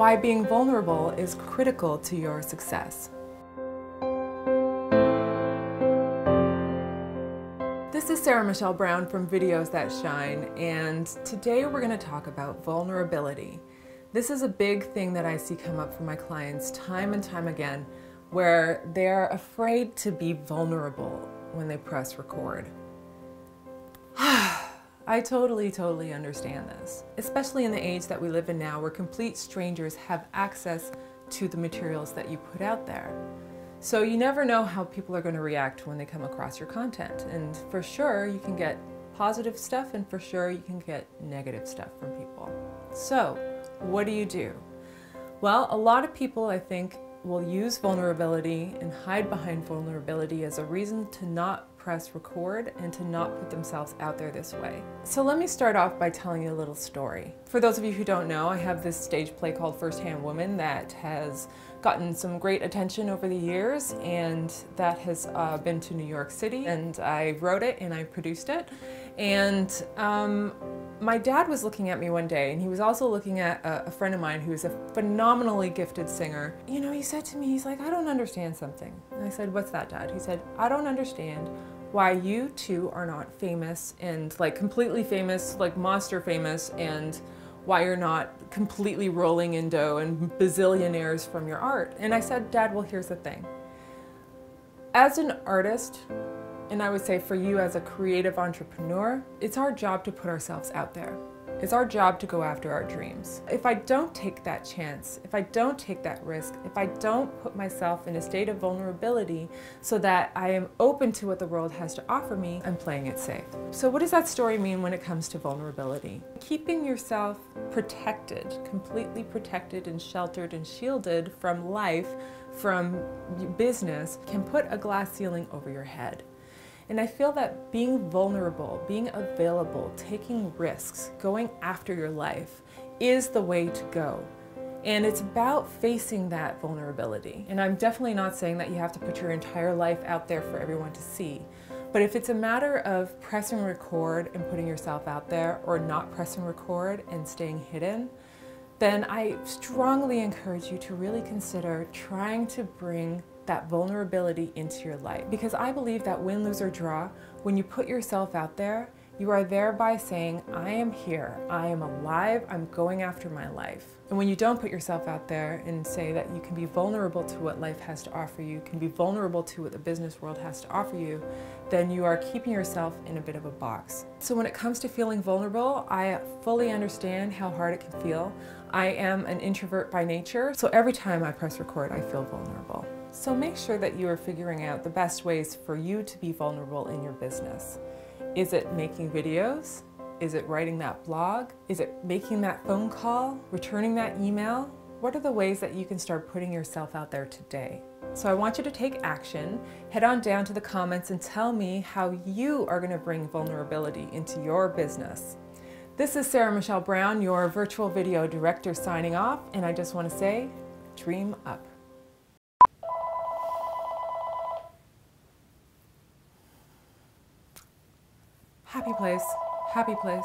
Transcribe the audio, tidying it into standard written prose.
why being vulnerable is critical to your success. This is Sarah Michelle Brown from Videos That Shine, and today we're going to talk about vulnerability. This is a big thing that I see come up for my clients time and time again, where they're afraid to be vulnerable when they press record. I totally understand this, especially in the age that we live in now, where complete strangers have access to the materials that you put out there. So you never know how people are going to react when they come across your content. And for sure, you can get positive stuff, and for sure, you can get negative stuff from people. So what do? Well, a lot of people, I think, will use vulnerability and hide behind vulnerability as a reason to not press record and to not put themselves out there this way. So let me start off by telling you a little story. For those of you who don't know, I have this stage play called First Hand Woman that has gotten some great attention over the years, and that has been to New York City, and I wrote it and I produced it. And my dad was looking at me one day, and he was also looking at a friend of mine who's a phenomenally gifted singer. You know, he said to me, he's like, "I don't understand something." And I said, "What's that, Dad?" He said, "I don't understand why you two are not famous, and like completely famous, like monster famous, and why you're not completely rolling in dough and bazillionaires from your art." And I said, "Dad, well, here's the thing. As an artist, and I would say for you as a creative entrepreneur, it's our job to put ourselves out there. It's our job to go after our dreams. If I don't take that chance, if I don't take that risk, if I don't put myself in a state of vulnerability so that I am open to what the world has to offer me, I'm playing it safe." So what does that story mean when it comes to vulnerability? Keeping yourself protected, completely protected and sheltered and shielded from life, from business, can put a glass ceiling over your head. And I feel that being vulnerable, being available, taking risks, going after your life is the way to go. And it's about facing that vulnerability. And I'm definitely not saying that you have to put your entire life out there for everyone to see. But if it's a matter of pressing record and putting yourself out there, or not pressing record and staying hidden, then I strongly encourage you to really consider trying to bring that vulnerability into your life. Because I believe that win, lose, or draw, when you put yourself out there, you are thereby saying, "I am here, I am alive, I'm going after my life." And when you don't put yourself out there and say that you can be vulnerable to what life has to offer you, can be vulnerable to what the business world has to offer you, then you are keeping yourself in a bit of a box. So when it comes to feeling vulnerable, I fully understand how hard it can feel. I am an introvert by nature, so every time I press record, I feel vulnerable. So make sure that you are figuring out the best ways for you to be vulnerable in your business. Is it making videos? Is it writing that blog? Is it making that phone call? Returning that email? What are the ways that you can start putting yourself out there today? So I want you to take action. Head on down to the comments and tell me how you are going to bring vulnerability into your business. This is Sarah Michelle Brown, your virtual video director, signing off, and I just want to say, dream up. Happy place, happy place.